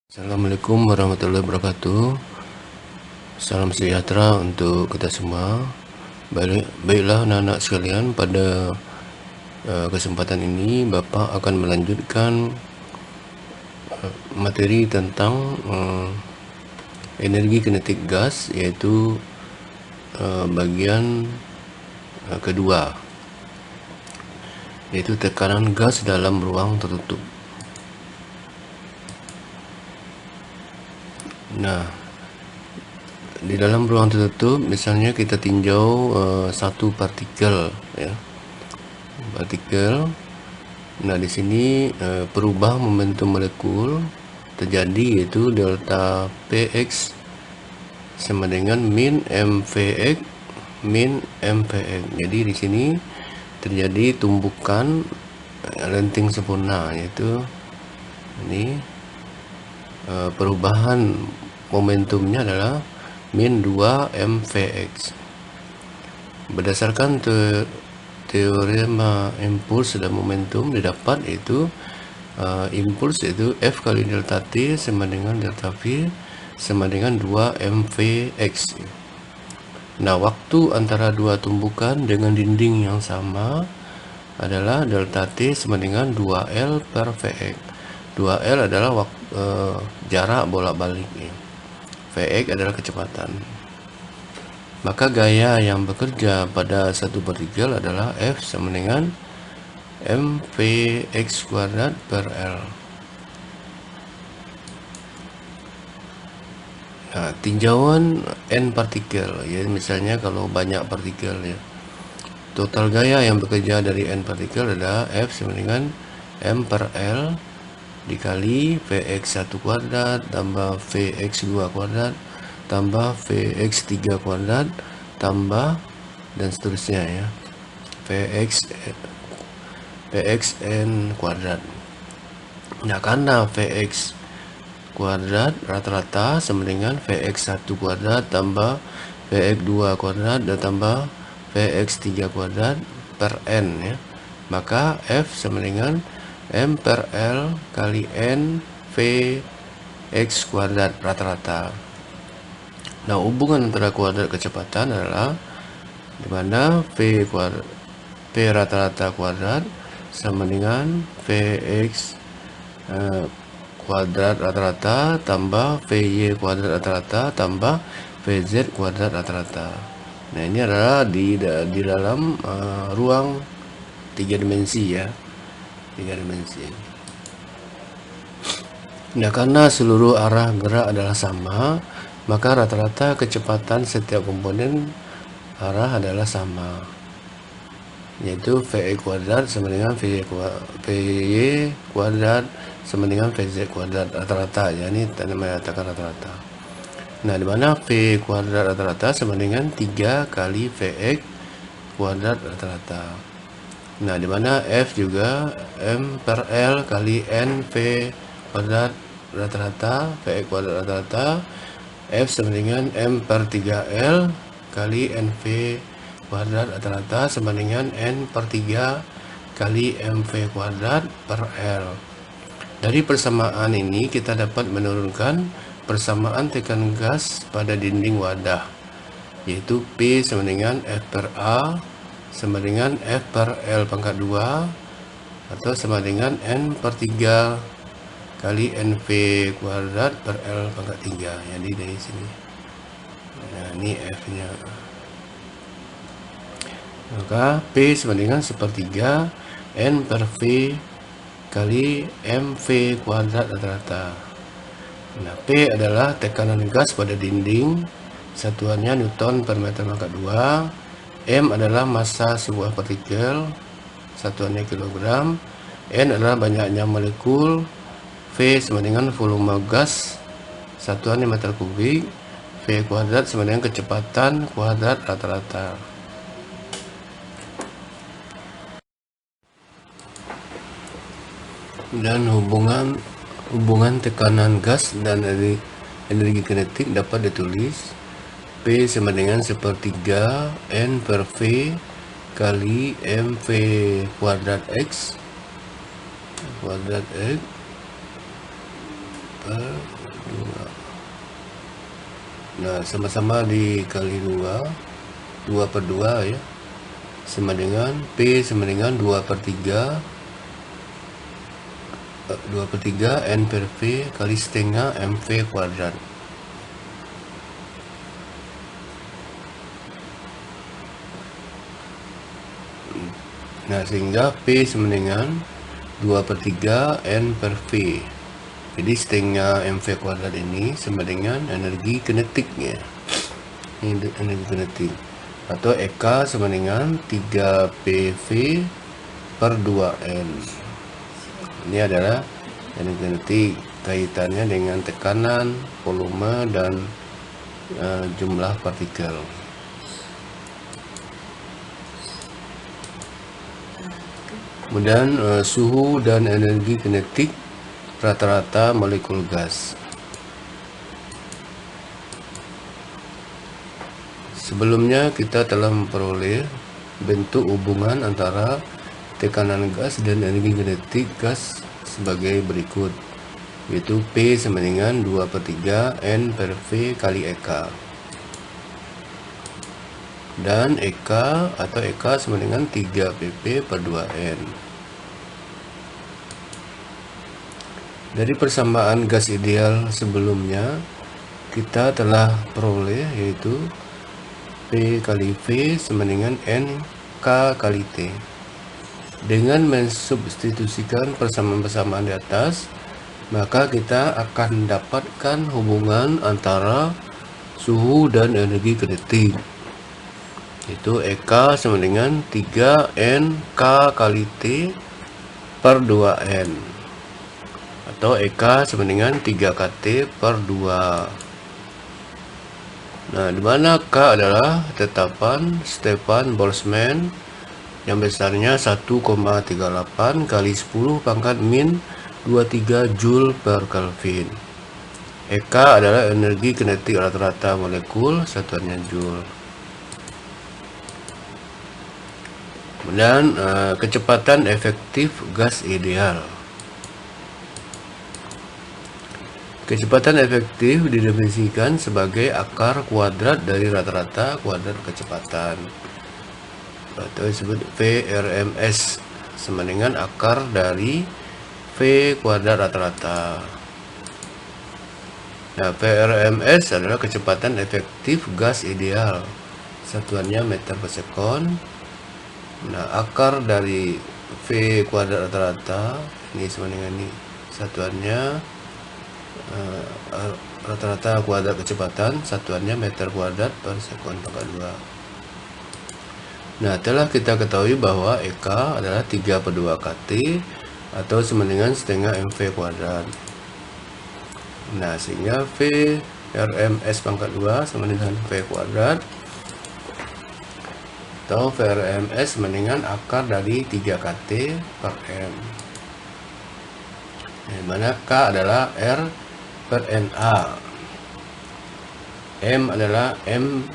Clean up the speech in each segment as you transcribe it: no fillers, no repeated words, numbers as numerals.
Assalamualaikum warahmatullahi wabarakatuh. Salam sejahtera untuk kita semua. Baiklah anak-anak sekalian, pada kesempatan ini Bapak akan melanjutkan materi tentang energi kinetik gas, yaitu bagian kedua, yaitu tekanan gas dalam ruang tertutup. Nah, di dalam ruang tertutup, misalnya kita tinjau satu partikel, ya, partikel. Nah, di sini perubahan momentum molekul terjadi, yaitu delta Px sama dengan min mvx min mvx. Jadi di sini terjadi tumbukan lenting sempurna, yaitu ini perubahan momentumnya adalah min 2 mvx. Berdasarkan teorema impuls dan momentum didapat, yaitu impuls yaitu F kali delta T sama dengan delta V sama dengan 2 mvx. Nah, waktu antara dua tumbukan dengan dinding yang sama adalah delta T sama dengan 2L per Vx. 2L adalah jarak bolak-balik, Vx adalah kecepatan. Maka gaya yang bekerja pada satu partikel adalah F sama dengan mvx kuadrat per L. Nah, tinjauan n partikel, ya, misalnya kalau banyak partikel, ya, total gaya yang bekerja dari n partikel adalah F sama dengan m per L dikali Vx1 kuadrat tambah Vx2 kuadrat tambah Vx3 kuadrat tambah dan seterusnya, ya, Vxn kuadrat. Nah, karena Vx kuadrat rata-rata sama dengan Vx1 kuadrat tambah Vx2 kuadrat dan tambah Vx3 kuadrat per n, ya, maka F sama dengan m per L kali n Vx kuadrat rata-rata. Nah, hubungan antara kuadrat kecepatan adalah dimana V rata-rata kuadrat sama dengan Vx kuadrat rata-rata tambah Vy kuadrat rata-rata tambah Vz kuadrat rata-rata. Nah, ini adalah di dalam ruang 3 dimensi, ya, 3 dimensi. Nah, karena seluruh arah gerak adalah sama, maka rata-rata kecepatan setiap komponen arah adalah sama, yaitu Vy kuadrat sama dengan Vy kuadrat sama dengan Vz kuadrat rata-rata, ya, ini menyatakan rata-rata. Nah, di mana V kuadrat rata-rata sama dengan 3 kali Vx kuadrat rata-rata. Nah, di mana F juga m per L kali n V kuadrat rata-rata, Vx kuadrat rata-rata. F sama dengan m per 3L kali nv kuadrat rata-rata sama dengan n per 3 kali mv kuadrat per L. Dari persamaan ini kita dapat menurunkan persamaan tekanan gas pada dinding wadah, yaitu P sama dengan F per A sama dengan F per L pangkat 2 atau sama dengan N per 3 kali NV kuadrat per L pangkat 3. Jadi dari sini, nah, ini F nya, maka P sama dengan sepertiga N per V kali MV kuadrat rata-rata. Nah, P adalah tekanan gas pada dinding, satuannya Newton per meter pangkat 2. M adalah massa sebuah partikel, satuannya kilogram. N adalah banyaknya molekul. V sama dengan volume gas, satuannya meter kubik. V kuadrat sama dengan kecepatan kuadrat rata-rata. Dan hubungan tekanan gas dan energi kinetik dapat ditulis P sama dengan sepertiga N per V kali MV kuadrat X per Nah, sama-sama dikali 2 per 2 ya, sama dengan P sama dengan 2 per 3 N per V kali setengah MV kuadrat. Nah, sehingga P sama dengan 2 per 3 N per V. Jadi setengah MV kuadrat ini sama dengan energi kinetiknya. Ini energi kinetik. Atau EK sama dengan 3 PV per 2N. Ini adalah energi kinetik, kaitannya dengan tekanan, volume, dan jumlah partikel. Kemudian suhu dan energi kinetik rata-rata molekul gas. Sebelumnya kita telah memperoleh bentuk hubungan antara tekanan gas dan energi kinetik gas sebagai berikut, yaitu P sama dengan 2 per 3 N per V kali EK, dan EK atau EK sama dengan 3 pp per 2N. Dari persamaan gas ideal sebelumnya kita telah peroleh yaitu P kali V sama dengan N K kali T. Dengan mensubstitusikan persamaan-persamaan di atas, maka kita akan mendapatkan hubungan antara suhu dan energi kinetik, yaitu EK sama dengan 3N K kali T per 2N, atau EK sama dengan 3KT per 2. Nah, di mana K adalah tetapan Stefan Boltzmann yang besarnya 1,38 kali 10 pangkat min 23 Joule per Kelvin. EK adalah energi kinetik rata-rata molekul, satuannya Joule. Kemudian kecepatan efektif gas ideal. Kecepatan efektif didefinisikan sebagai akar kuadrat dari rata-rata kuadrat kecepatan, atau disebut VRMS, sama dengan akar dari V kuadrat rata-rata. Nah, VRMS adalah kecepatan efektif gas ideal, satuannya meter per sekon. Nah, akar dari V kuadrat rata-rata ini sama dengan ini, satuannya rata-rata kuadrat kecepatan, satuannya meter kuadrat per sekon pangkat 2. Nah, telah kita ketahui bahwa EK adalah 3 per 2 KT atau sama dengan setengah MV kuadrat. Nah, sehingga V RMS pangkat 2 sama dengan V kuadrat, atau VRMS sama dengan akar dari 3 KT per M, di mana K adalah R per NA, M adalah M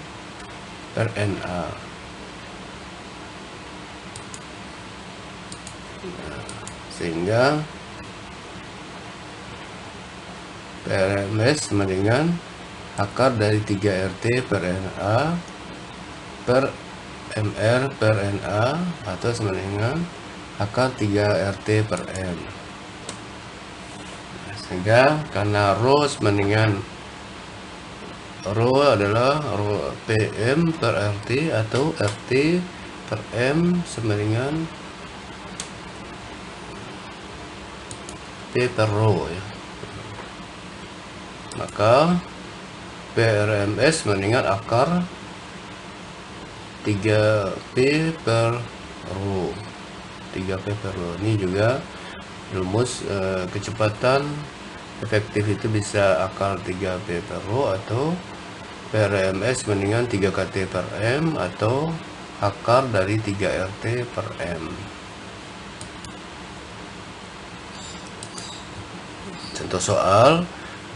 per NA. Sehingga PRMS sama dengan akar dari 3 RT per NA per MR per NA, atau sama dengan akar 3 RT per M. Sehingga karena rho sama dengan rho adalah rho PM per RT, atau RT per M sama dengan P per rho ya. Maka PRMS sama dengan akar 3P per rho, 3P per rho. Ini juga rumus kecepatan efektif itu bisa akar 3P per rho, atau PRMS mendingan 3KT per M, atau akar dari 3RT per M. Contoh soal,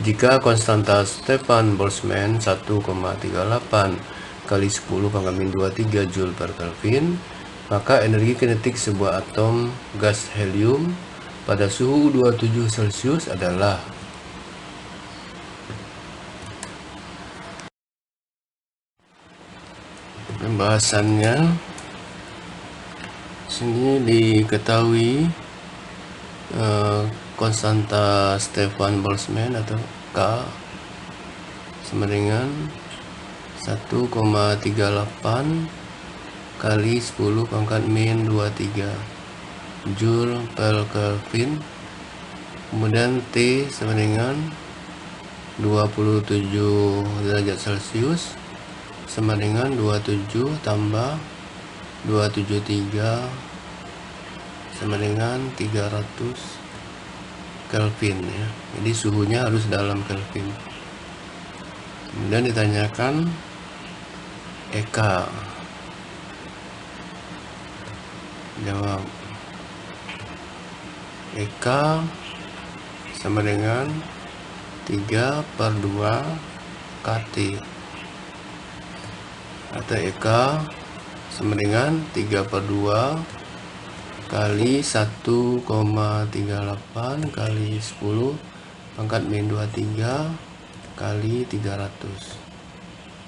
jika konstanta Stefan Boltzmann 1,38 kali 10 pangkat min 23 Joule per Kelvin, maka energi kinetik sebuah atom gas helium pada suhu 27 Celcius adalah. Pembahasannya sini diketahui konstanta Stefan Boltzmann atau K sama dengan 1,38 kali 10 pangkat min 23 Joule per Kelvin. Kemudian T sama dengan 27 derajat Celcius sama dengan 27 tambah 273 sama dengan 300 Kelvin ya. Jadi suhunya harus dalam Kelvin. Kemudian ditanyakan EK. Jawab. EK sama dengan 3/2 KT, atau EK sama dengan 3/2 kali 1,38 kali 10 pangkat min 23 kali 300.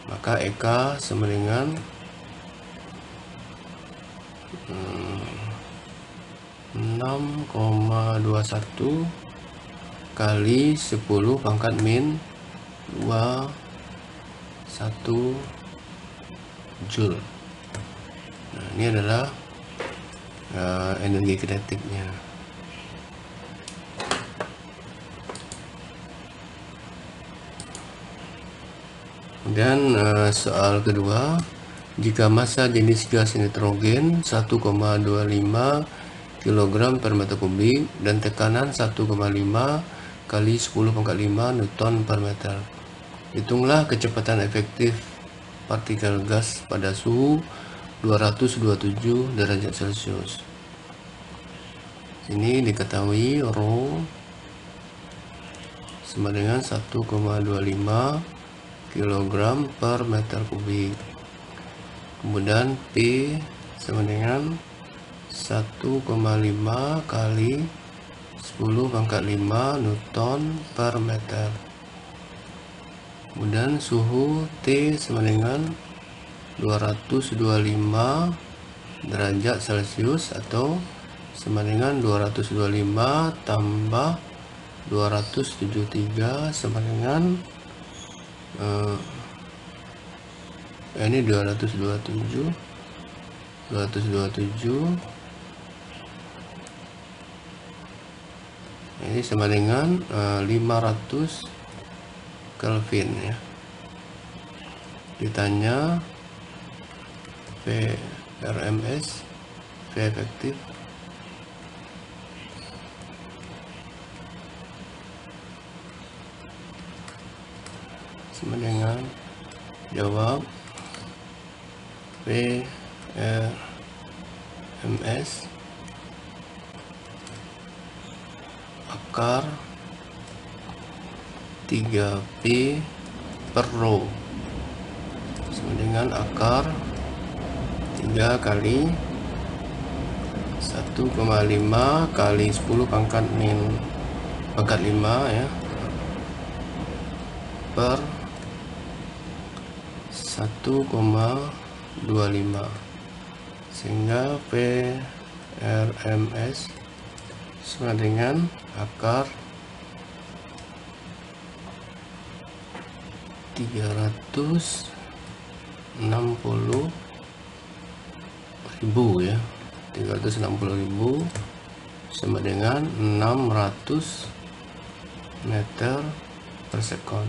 Maka EK sama dengan 6,21 kali 10 pangkat min 21 Joule. Nah, ini adalah energi kinetiknya. Dan soal kedua, jika massa jenis gas nitrogen 1,25 kg per meter kubik dan tekanan 1,5 kali 10 pangkat 5 Newton per meter, hitunglah kecepatan efektif partikel gas pada suhu 227 derajat Celcius. Ini diketahui rho sama dengan 1,25 kg per meter kubik. Kemudian P sama dengan 1,5 kali 10 pangkat 5 Newton per meter. Kemudian suhu T sama dengan 225 derajat Celcius atau sama dengan 225 tambah 273 sama dengan ini 227 ini sama dengan 500 Kelvin ya. Ditanya VRMS, V efektif, sama dengan jawab VRMS akar 3P per rho sama dengan akar 3 kali 1,5 kali 10 pangkat min pangkat 5 ya per 1,25 sehingga VRMS sama dengan akar 360.000 ya, 360.000 sama dengan 600 meter per sekon.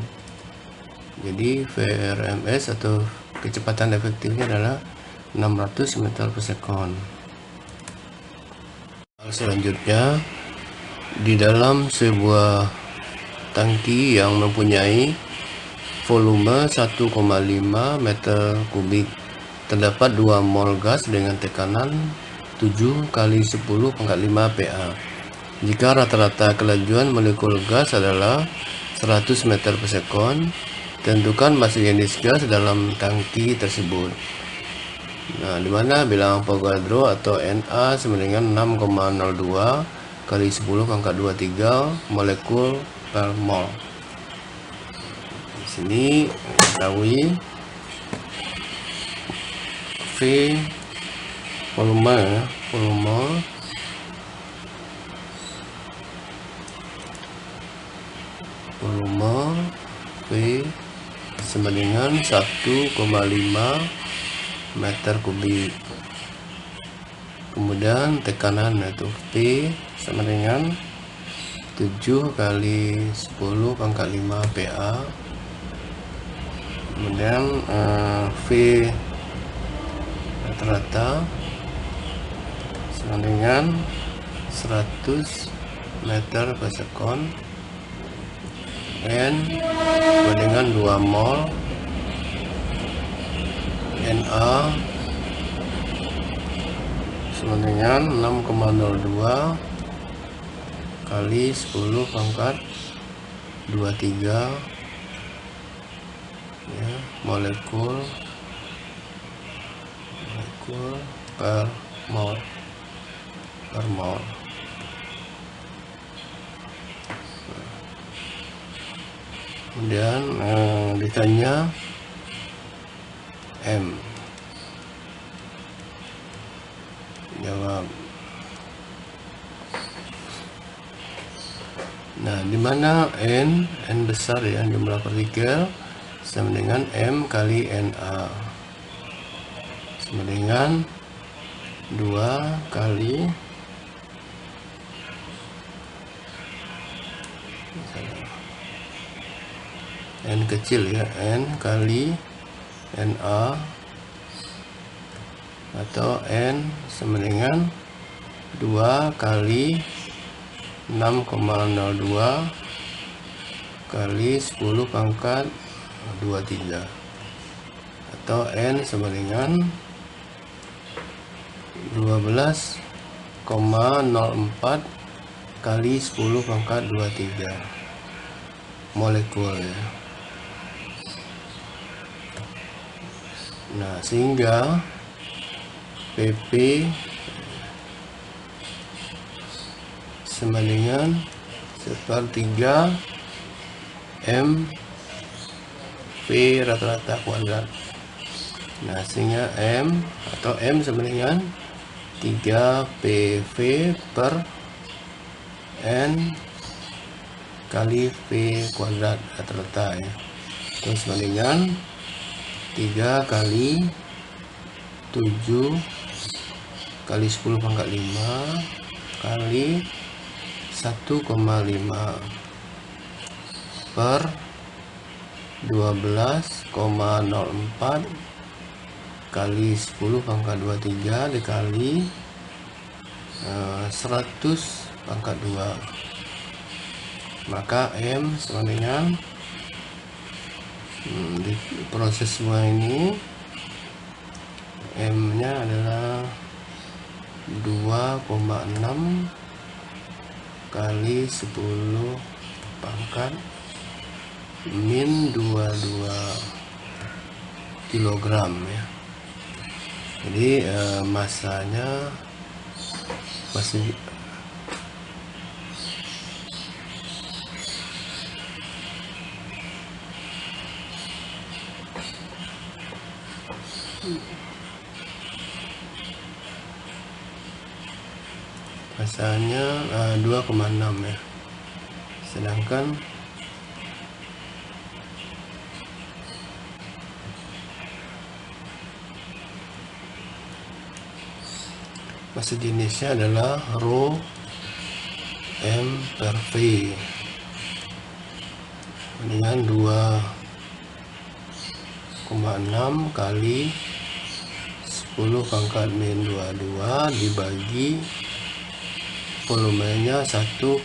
Jadi VRMS atau kecepatan efektifnya adalah 600 meter per sekon. Selanjutnya, di dalam sebuah tangki yang mempunyai volume 1,5 meter kubik terdapat 2 mol gas dengan tekanan 7 kali 10 pangkat 5 Pa. Jika rata-rata kelajuan molekul gas adalah 100 meter per sekon, tentukan massa jenis gas dalam tangki tersebut. Nah, di mana bilangan Avogadro atau Na sama dengan 6,02 kali 10 pangkat 23 molekul per mol. Di sini ketahui volume ya, volume V sama dengan 1,5 meter kubik. Kemudian tekanan yaitu P sama dengan 7 kali 10 pangkat 5 PA. Kemudian V rata-rata sama dengan 100 meter per sekon. N sama dengan 2 mol. Na sama dengan 6,02 kali 10 pangkat 23 ya, molekul per mol. Kemudian ditanya M, jawab. Nah, di mana N besar ya, jumlah partikel sama dengan M kali Na sama dengan 2 kali N kecil ya, N kali Na atau N sama dengan 2 kali 6,02 kali 10 pangkat 23 atau N sama dengan 12,04 kali 10 pangkat 23 molekul ya. Nah, sehingga PP sama dengan 1/3 M V rata-rata kuadrat. Nah, sehingga M atau M sama dengan 3 PV per N kali V kuadrat rata-rata ya. Terus sama dengan 3 kali 7 kali 10 pangkat 5 kali 1,5 per 12,04 kali 10 pangkat 23 dikali 100 pangkat 2, maka M sama dengan di proses semua ini M nya adalah 2,6 kali 10 pangkat min 22 kilogram ya. Jadi masanya masih masanya 2,6 ya, sedangkan massa jenisnya adalah rho M per V dengan 2,6 kali 10 pangkat min 22 dibagi volumenya 1,5.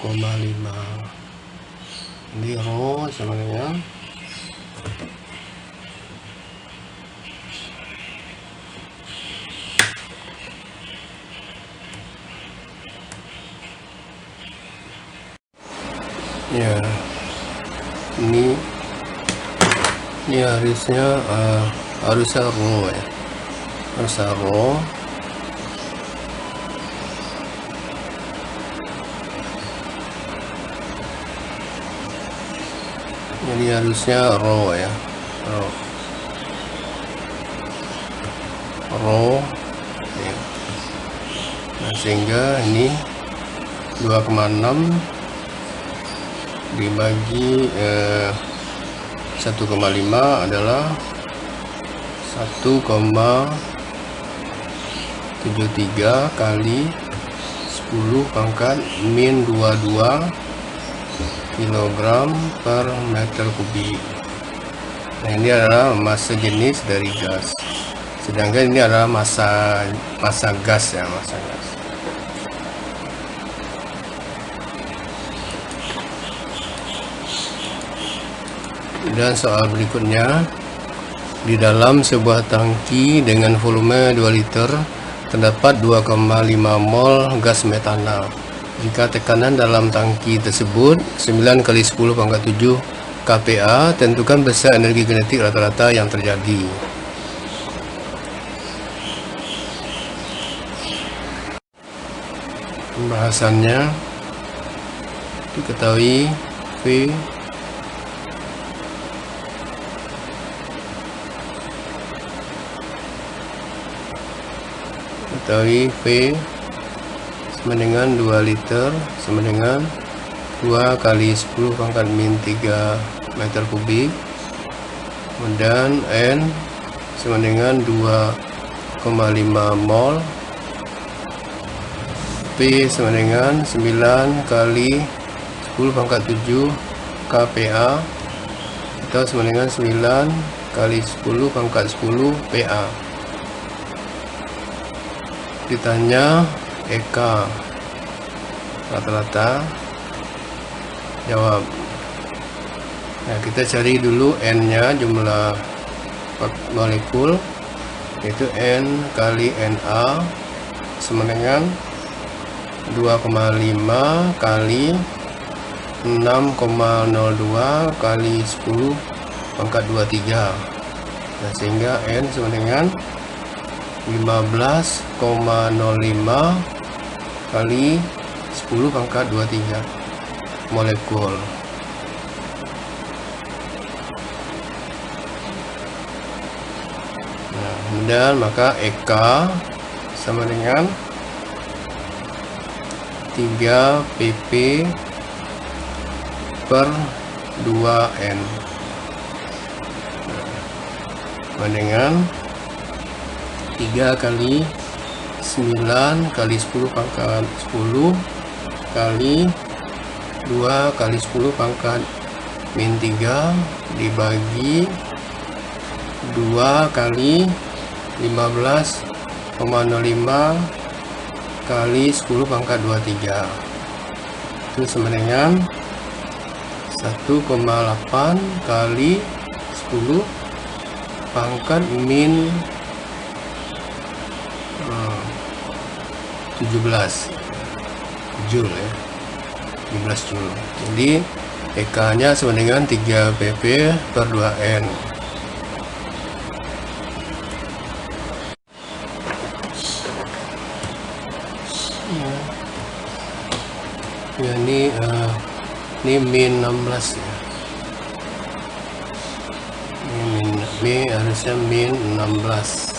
Jadi rho sama dengan ya, ini harusnya rho ya, harusnya rho. Jadi harusnya rho ya, rho rho ya. Nah, sehingga ini 2,6 dibagi 1,5 adalah 1,73 kali 10 pangkat min 22 kg per meter kubik. Nah, ini adalah massa jenis dari gas, sedangkan ini adalah massa gas ya, massa gas. Dan soal berikutnya, di dalam sebuah tangki dengan volume 2 liter terdapat 2,5 mol gas metana. Jika tekanan dalam tangki tersebut 9 kali 10 pangkat 7 kPa, tentukan besar energi kinetik rata-rata yang terjadi. Pembahasannya diketahui V sama dengan 2 liter sama dengan 2 kali 10 pangkat min 3 meter kubik, dan N sama dengan 2,5 mol, P sama dengan 9 kali 10 pangkat 7 kPa atau sama dengan 9 kali 10 pangkat 10 PA. Ditanya EK rata-rata, jawab. Nah, kita cari dulu N nya, jumlah molekul, yaitu N kali Na sama dengan 2,5 kali 6,02 kali 10 pangkat 23. Nah, sehingga N sama dengan 15,05 kali 10 pangkat 23 molekul. Nah, kemudian maka EK sama dengan 3 pp per 2N, sama dengan 3 kali 9 kali 10 pangkat 10 kali 2 kali 10 pangkat min 3 dibagi 2 kali 15,05 kali 10 pangkat 23, itu sama dengan 1,8 kali 10 pangkat min 17 Joule ya, 17 Joule. Jadi EK nya sama dengan 3 pp per 2N. Ya, ini min 16 ya. Ini harusnya min 16.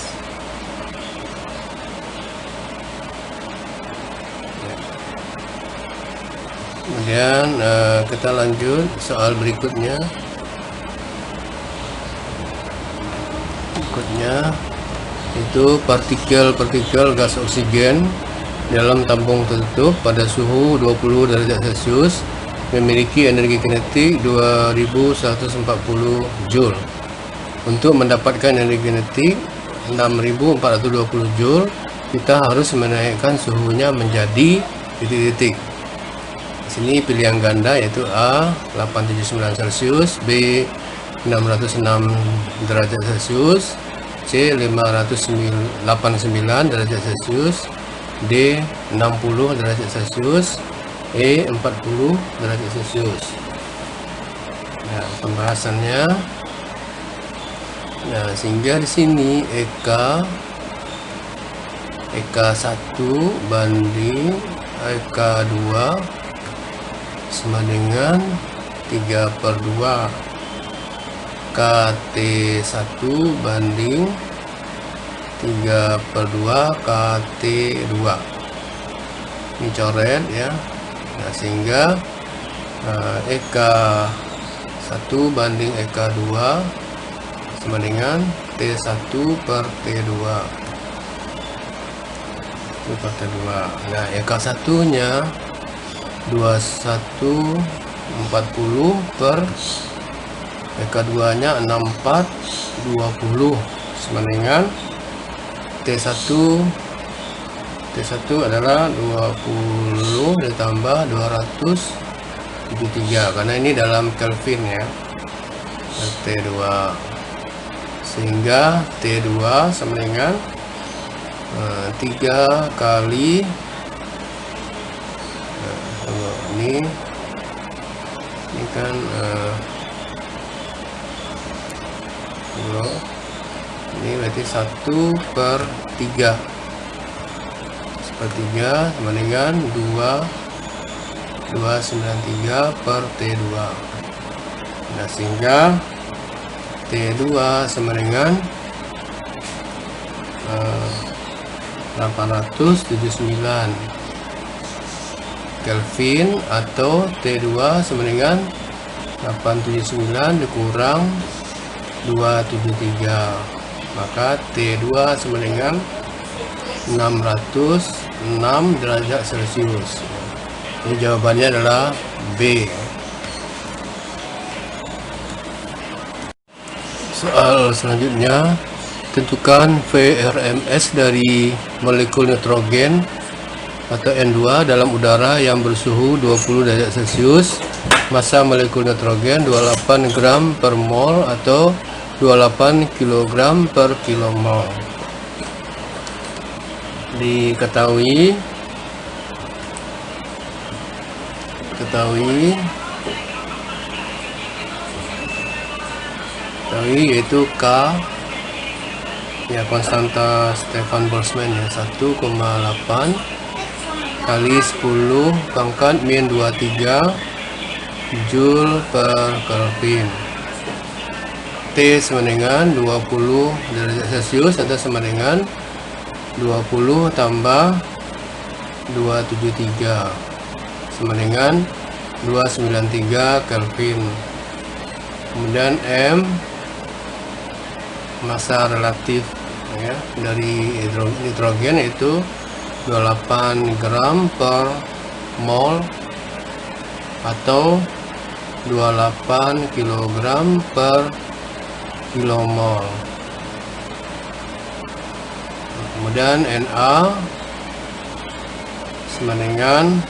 Kemudian kita lanjut soal berikutnya. Itu partikel gas oksigen dalam tabung tertutup pada suhu 20 derajat Celcius memiliki energi kinetik 2140 Joule. Untuk mendapatkan energi kinetik 6420 Joule, kita harus menaikkan suhunya menjadi titik-titik. Di sini pilihan ganda yaitu A 879 Celcius, B 606 derajat Celcius, C 589 derajat Celcius, D 60 derajat Celcius, E 40 derajat Celcius. Nah, pembahasannya. Nah, sehingga di sini EK 1 banding EK 2 sama dengan 3/2 KT 1 banding 3/2 KT2. Ini coret ya. Nah, sehingga EK1 banding EK2 sama dengan T1 per T2. Nah, EK1 nya 2140 per EK2 nya 6420 sama dengan T1 adalah 20 ditambah 273 karena ini dalam Kelvin ya, T2, sehingga T2 sama dengan 3 kali ini kan ini berarti 1/3 sama dengan 293 per T2. Nah, sehingga T2 sama dengan 879 Kelvin, atau T2 sama dengan 879 dikurang 273, maka T2 sama dengan 606 derajat Celcius. Ini jawabannya adalah B. Soal selanjutnya, tentukan VRMS dari molekul nitrogen atau N2 dalam udara yang bersuhu 20 derajat Celcius. Massa molekul nitrogen 28 gram per mol atau 28 kg per kilomol. Diketahui yaitu K ya, konstanta Stefan Boltzmann ya, 1,8 kali 10 pangkat min 23 Joule per Kelvin. T sama dengan 20 derajat Celcius atau sama dengan 20 tambah 273 sama dengan 293 Kelvin. Kemudian M, massa relatif ya dari nitrogen, itu 28 gram per mol atau 28 kg per kilomol. Kemudian Na sama dengan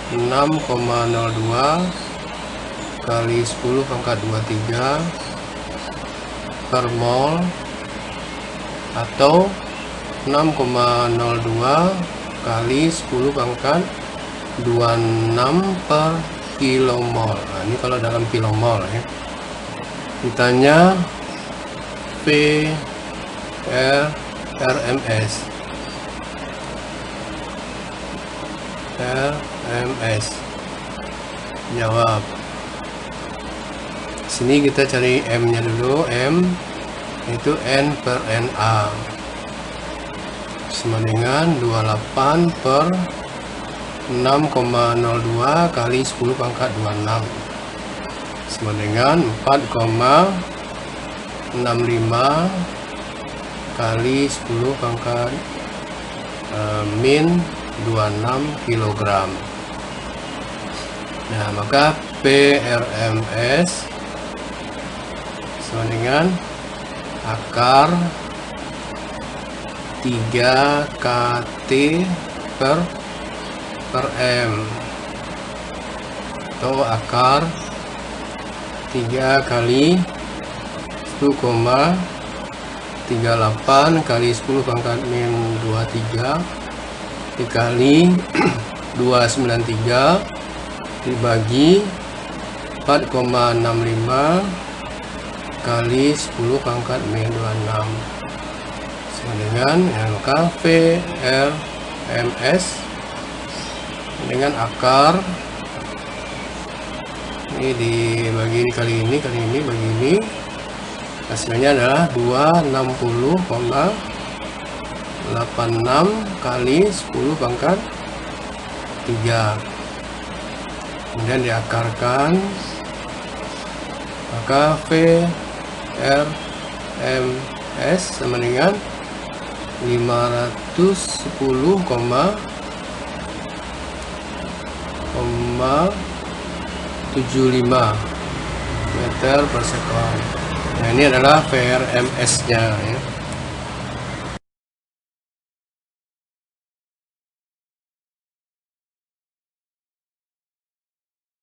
6,02 kali 10 pangkat 23 per mol atau 6,02 kali 10 pangkat 26 per kilomol. Nah, ini kalau dalam kilomol ya. Ditanya RMS. Jawab. Sini kita cari M-nya dulu. M itu N per Na sama dengan 28 per 6,02 kali 10 pangkat 26 sama dengan 4,65 kali 10 pangkat min 26 kg. Nah, maka PRMS sama dengan akar 3 KT per M atau akar 3 kali 1,38 kali 10 pangkat min 23 dikali 293 dibagi 4,65 kali 10 pangkat min 26 sama dengan ya, maka VRMS dengan akar ini dibagi kali ini begini, hasilnya adalah 86 kali 10 pangkat 3, kemudian diakarkan, maka VRMS sama dengan 510,75 meter per sekon. Nah, ini adalah VRMS nya ya.